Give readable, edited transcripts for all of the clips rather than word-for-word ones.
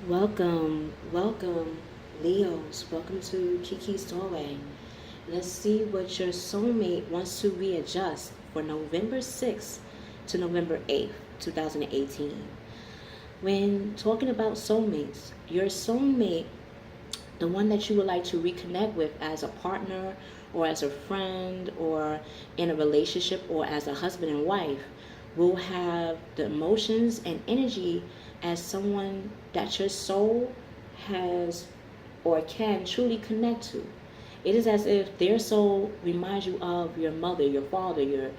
Welcome, Leos. Welcome to Kiki's Doorway. Let's see what your soulmate wants to readjust for November 6th to November 8th, 2018. When talking about soulmates, your soulmate, the one that you would like to reconnect with as a partner or as a friend or in a relationship or as a husband and wife, will have the emotions and energy as someone that your soul has or can truly connect to. It is as if their soul reminds you of your mother, your father, your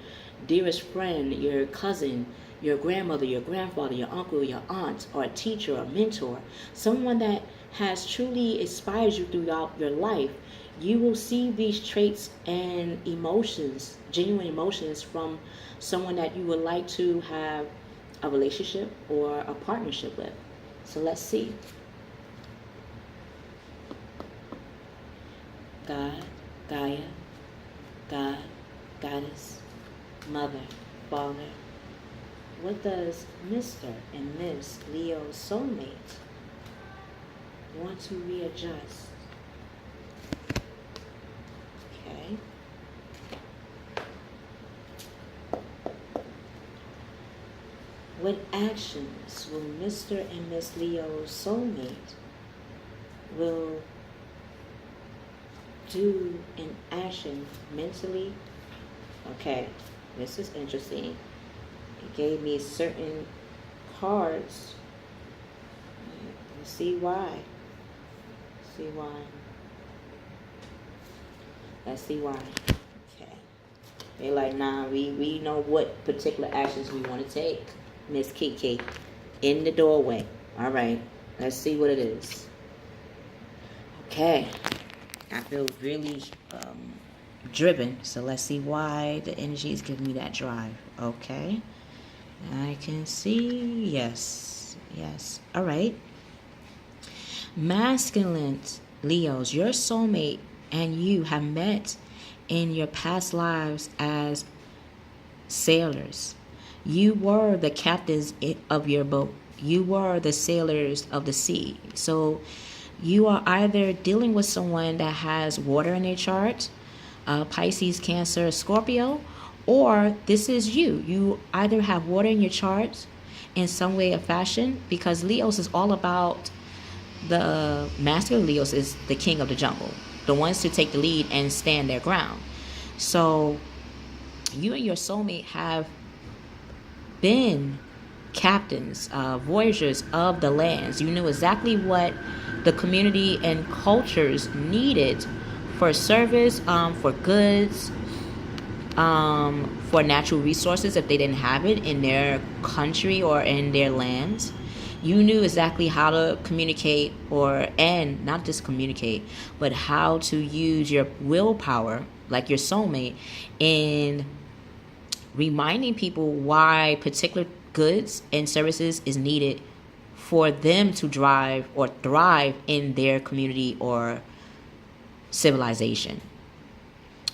dearest friend, your cousin, your grandmother, your grandfather, your uncle, your aunt, or a teacher, a mentor, someone that has truly inspired you throughout your life. You will see these traits and emotions, genuine emotions, from someone that you would like to have a relationship or a partnership with. So let's see. God, Gaia, God, Goddess, Mother, Father. What does Mr. and Miss Leo's soulmate want to readjust? Okay. What actions will Mr. and Miss Leo's soulmate will do in action mentally? Okay, this is interesting. It gave me certain cards. Let's see why. See why. Let's see why. Okay. They're like, nah, we know what particular actions we want to take. Miss Kiki. In the doorway. Alright. Let's see what it is. Okay. I feel really driven. So let's see why the energy is giving me that drive. Okay. I can see. Yes. Yes. Alright. Masculine Leos, your soulmate and you have met in your past lives as sailors. You were the captains of your boat. You were the sailors of the sea. So you are either dealing with someone that has water in their chart, Pisces, Cancer, Scorpio, or this is you. You either have water in your chart in some way or fashion, because Leos is all about the masculine. Leos is the king of the jungle, the ones to take the lead and stand their ground. So you and your soulmate have been captains, voyagers of the lands. You knew exactly what the community and cultures needed for service, for goods, for natural resources if they didn't have it in their country or in their lands. You knew exactly how to communicate, and not just communicate, but how to use your willpower, like your soulmate, in reminding people why particular goods and services is needed for them to drive or thrive in their community or civilization.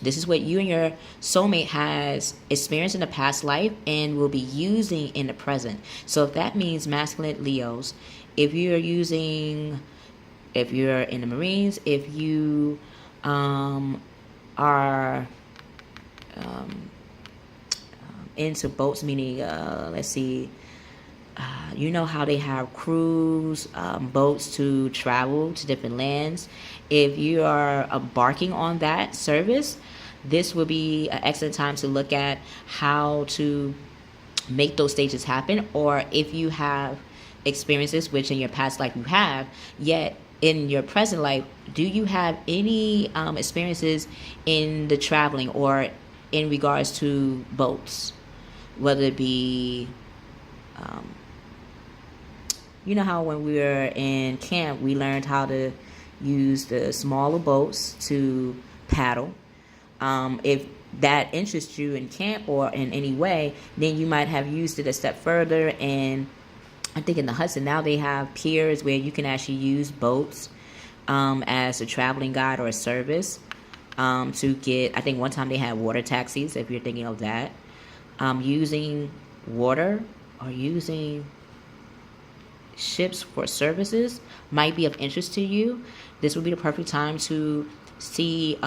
This is what you and your soulmate has experienced in the past life and will be using in the present. So if that means masculine Leos, if you're in the Marines, if you are into boats, meaning let's see, you know how they have cruise boats to travel to different lands. If you are embarking on that service, this will be an excellent time to look at how to make those stages happen. Or if you have experiences, which in your past life you have, yet in your present life, do you have any experiences in the traveling or in regards to boats? Whether it be you know how when we were in camp, we learned how to use the smaller boats to paddle. If that interests you in camp or in any way, then you might have used it a step further. And I think in the Hudson now they have piers where you can actually use boats as a traveling guide or a service to get. I think one time they had water taxis. If you're thinking of that, using water or using ships for services might be of interest to you, this would be the perfect time to see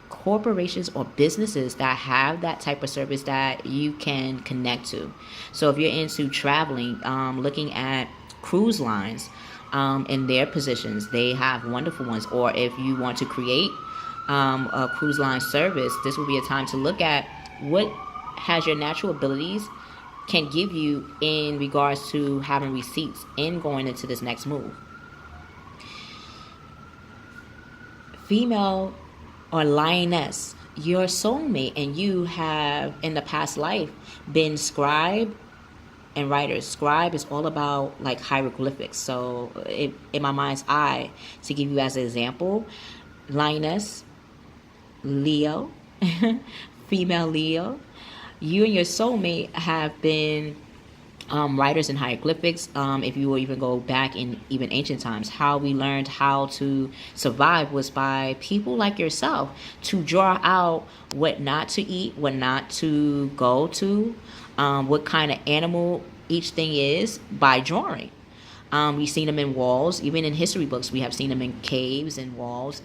corporations or businesses that have that type of service that you can connect to. So if you're into traveling, looking at cruise lines and their positions, they have wonderful ones. Or if you want to create a cruise line service, this will be a time to look at what has your natural abilities can give you in regards to having receipts and going into this next move. Female or lioness, your soulmate and you have in the past life been scribe and writers. Scribe is all about like hieroglyphics. So in my mind's eye, to give you as an example, lioness, Leo, female Leo, you and your soulmate have been writers in hieroglyphics. If you will even go back in even ancient times, how we learned how to survive was by people like yourself to draw out what not to eat, what not to go to, what kind of animal each thing is by drawing. We've seen them in walls, even in history books. We have seen them in caves and walls.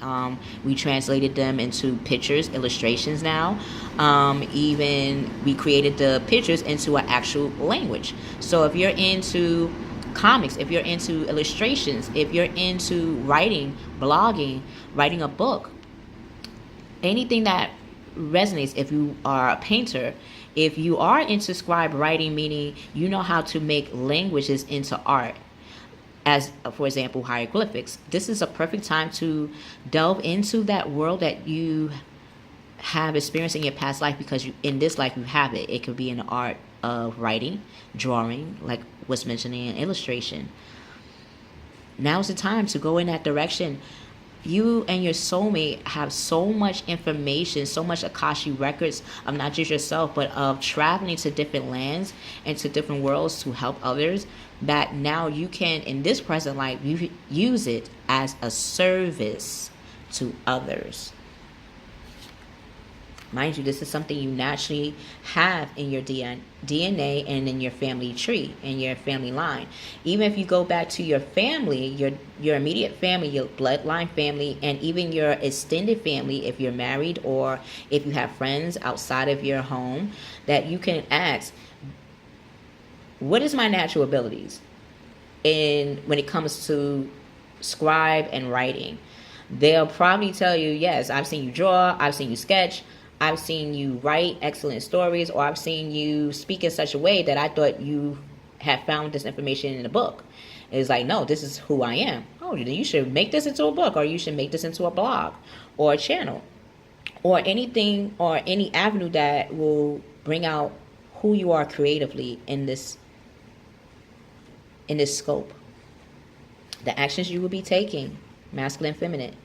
We translated them into pictures, illustrations now. Even we created the pictures into an actual language. So if you're into comics, if you're into illustrations, if you're into writing, blogging, writing a book, anything that resonates, if you are a painter, if you are into scribe writing, meaning you know how to make languages into art, as for example hieroglyphics, this is a perfect time to delve into that world that you have experienced in your past life, because you, in this life you have it. It could be in the art of writing, drawing, like was mentioned in illustration. Now is the time to go in that direction. You and your soulmate have so much information, so much Akashi records of not just yourself, but of traveling to different lands and to different worlds to help others, that now you can, in this present life, you use it as a service to others. Mind you, this is something you naturally have in your DNA and in your family tree, in your family line. Even if you go back to your family, your immediate family, your bloodline family, and even your extended family, if you're married or if you have friends outside of your home, that you can ask, what is my natural abilities? And when it comes to scribe and writing, they'll probably tell you, yes, I've seen you draw, I've seen you sketch, I've seen you write excellent stories, or I've seen you speak in such a way that I thought you had found this information in a book. It's like, no, this is who I am. Oh, then you should make this into a book, or you should make this into a blog or a channel or anything, or any avenue that will bring out who you are creatively in this scope. The actions you will be taking, masculine, feminine.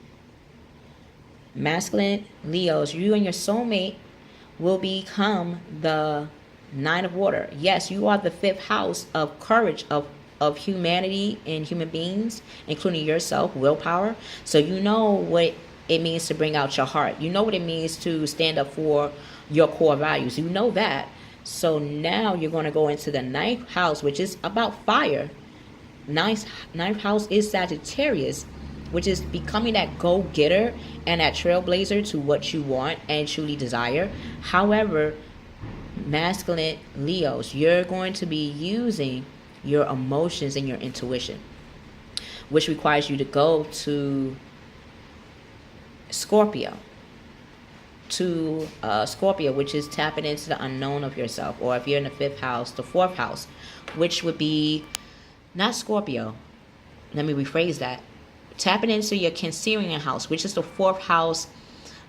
Masculine Leos, you and your soulmate will become the 9 of water. Yes, you are the 5th house of courage, of humanity and human beings, including yourself, willpower. So you know what it means to bring out your heart. You know what it means to stand up for your core values. You know that. So now you're going to go into the 9th house, which is about fire. Ninth house is Sagittarius, which is becoming that go-getter and that trailblazer to what you want and truly desire. However, masculine Leos, you're going to be using your emotions and your intuition, which requires you to go to Scorpio, which is tapping into the unknown of yourself. Or if you're in the 5th house, the 4th house, which would be not Scorpio. Let me rephrase that. Tapping into your Cancerian house, which is the 4th house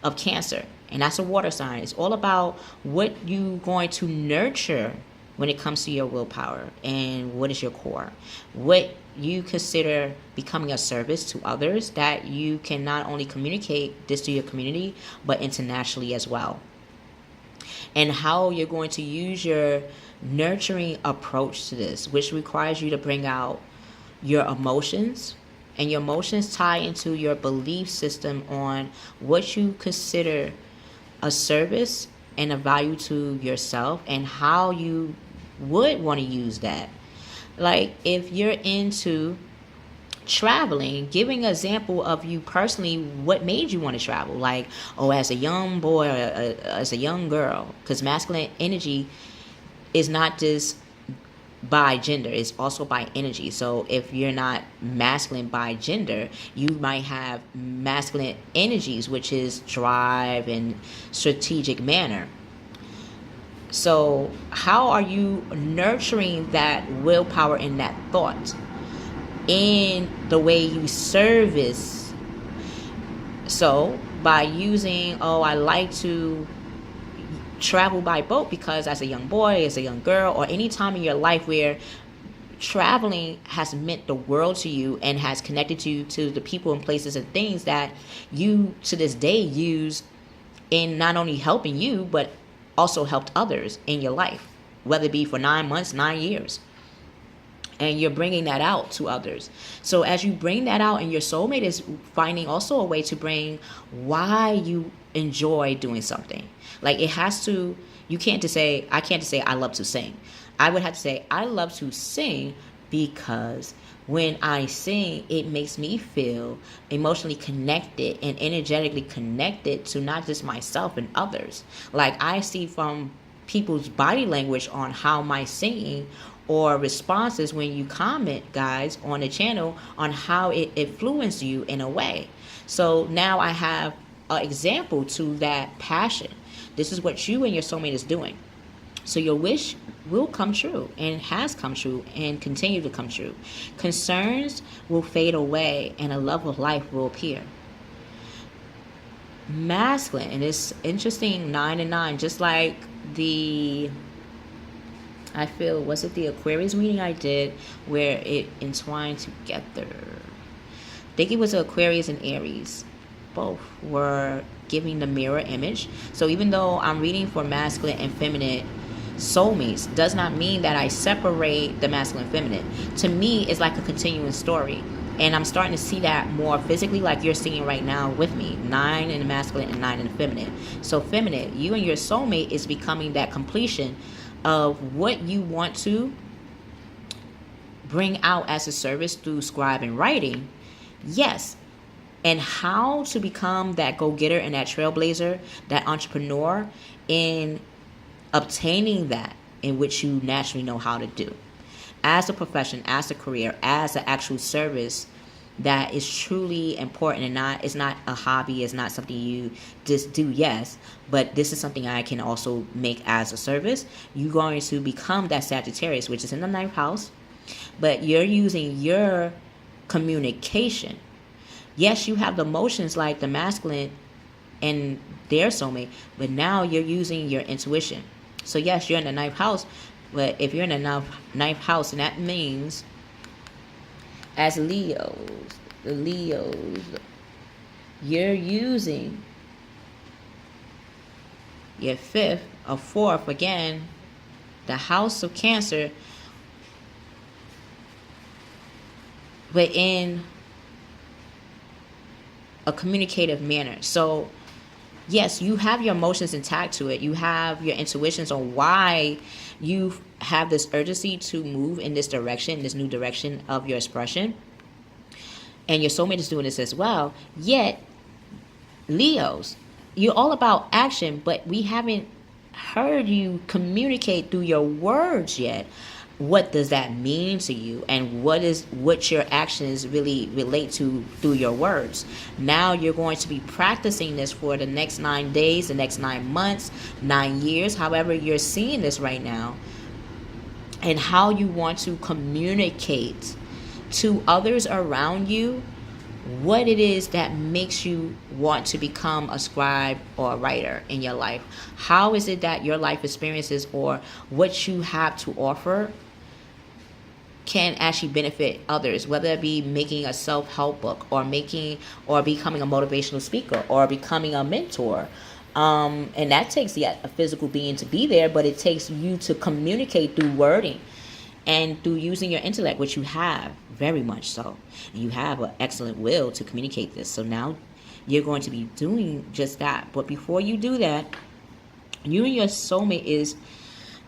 of Cancer. And that's a water sign. It's all about what you're going to nurture when it comes to your willpower and what is your core. What you consider becoming a service to others, that you can not only communicate this to your community, but internationally as well. And how you're going to use your nurturing approach to this, which requires you to bring out your emotions. And your emotions tie into your belief system on what you consider a service and a value to yourself, and how you would want to use that. Like if you're into traveling, giving an example of you personally, what made you want to travel. Like, oh, as a young boy or as a young girl, because masculine energy is not just by gender, it's also by energy. So if you're not masculine by gender, you might have masculine energies, which is drive and strategic manner. So how are you nurturing that willpower and that thought in the way you service? So by using, oh, I like to travel by boat because as a young boy, as a young girl, or any time in your life where traveling has meant the world to you and has connected you to the people and places and things that you to this day use in not only helping you but also helped others in your life, whether it be for 9 months, 9 years, and you're bringing that out to others. So as you bring that out, and your soulmate is finding also a way to bring why you enjoy doing something. Like it has to, you can't just say, I can't just say I love to sing. I would have to say I love to sing because when I sing, it makes me feel emotionally connected and energetically connected to not just myself and others. Like I see from people's body language on how my singing or responses when you comment, guys, on the channel, on how it influenced you in a way. So now I have an example to that passion. This is what you and your soulmate is doing. So your wish will come true and has come true and continue to come true. Concerns will fade away and a love of life will appear. Masculine, and it's interesting, 9 and 9, just like the, I feel, was it the Aquarius reading I did where it entwined together? I think it was Aquarius and Aries. Both were giving the mirror image. So even though I'm reading for masculine and feminine soulmates, does not mean that I separate the masculine and feminine. To me, it's like a continuing story. And I'm starting to see that more physically, like you're seeing right now with me. 9 in the masculine and 9 in the feminine. So feminine, you and your soulmate is becoming that completion of what you want to bring out as a service through scribe and writing. Yes. And how to become that go-getter and that trailblazer, that entrepreneur in obtaining that in which you naturally know how to do. As a profession, as a career, as an actual service that is truly important, and it's not a hobby, it's not something you just do, yes, but this is something I can also make as a service. You're going to become that Sagittarius, which is in the 9th house, but you're using your communication. Yes, you have the emotions like the masculine and their soulmate, but now you're using your intuition. So yes, you're in the 9th house, but if you're in the 9th house, and that means as Leos, the Leos, you're using your 5th or 4th, again, the house of Cancer, but in a communicative manner. So yes, you have your emotions intact to it. You have your intuitions on why you have this urgency to move in this direction, this new direction of your expression. And your soulmate is doing this as well. Yet, Leos, you're all about action, but we haven't heard you communicate through your words yet. What does that mean to you, and what your actions really relate to through your words? Now you're going to be practicing this for the next 9 days, the next 9 months, 9 years, however you're seeing this right now, and how you want to communicate to others around you what it is that makes you want to become a scribe or a writer in your life. How is it that your life experiences or what you have to offer can actually benefit others, whether it be making a self-help book or becoming a motivational speaker or becoming a mentor. And that takes a physical being to be there, but it takes you to communicate through wording and through using your intellect, which you have very much so. You have an excellent will to communicate this. So now you're going to be doing just that. But before you do that, you and your soulmate is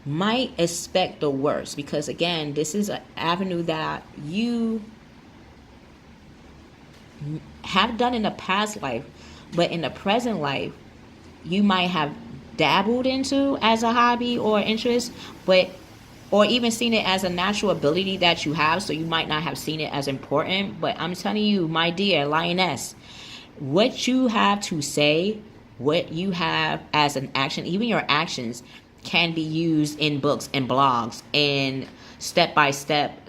might expect the worst, because again, this is an avenue that you have done in the past life, but in the present life you might have dabbled into as a hobby or interest, but or even seen it as a natural ability that you have, so you might not have seen it as important. But I'm telling you, my dear lioness, what you have to say, what you have as an action, even your actions can be used in books and blogs and step-by-step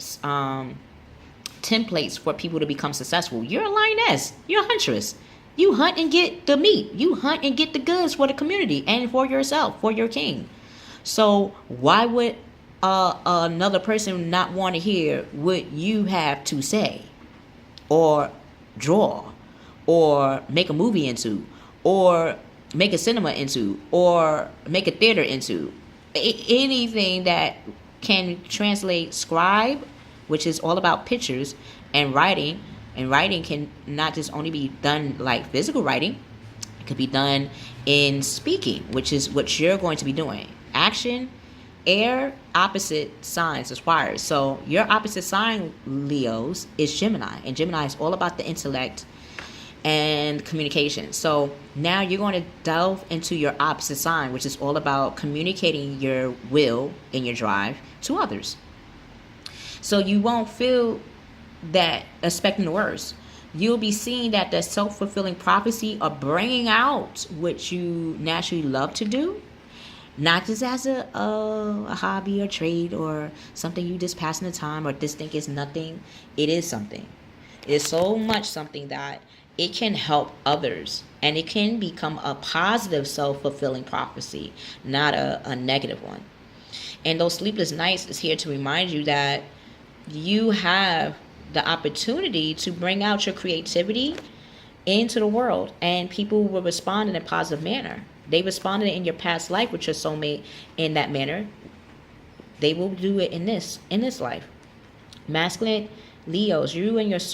templates for people to become successful. You're a lioness. You're a huntress. You hunt and get the meat. You hunt and get the goods for the community and for yourself, for your king. So why would another person not want to hear what you have to say, or draw, or make a movie into, or make a cinema into, or make a theater into? Anything that can translate scribe, which is all about pictures, and writing. And writing can not just only be done like physical writing, it could be done in speaking, which is what you're going to be doing. Action, air, opposite signs aspires. So your opposite sign, Leos, is Gemini, and Gemini is all about the intellect and communication. So now you're going to delve into your opposite sign, which is all about communicating your will and your drive to others. So you won't feel that expecting the worst. You'll be seeing that the self-fulfilling prophecy of bringing out what you naturally love to do, not just as a hobby or trade or something you just passing the time or just think is nothing. It is something. It is so much something that it can help others, and it can become a positive self-fulfilling prophecy, not a negative one. And those sleepless nights is here to remind you that you have the opportunity to bring out your creativity into the world, and people will respond in a positive manner. They responded in your past life with your soulmate in that manner. They will do it in this life. Masculine Leos, you and your soul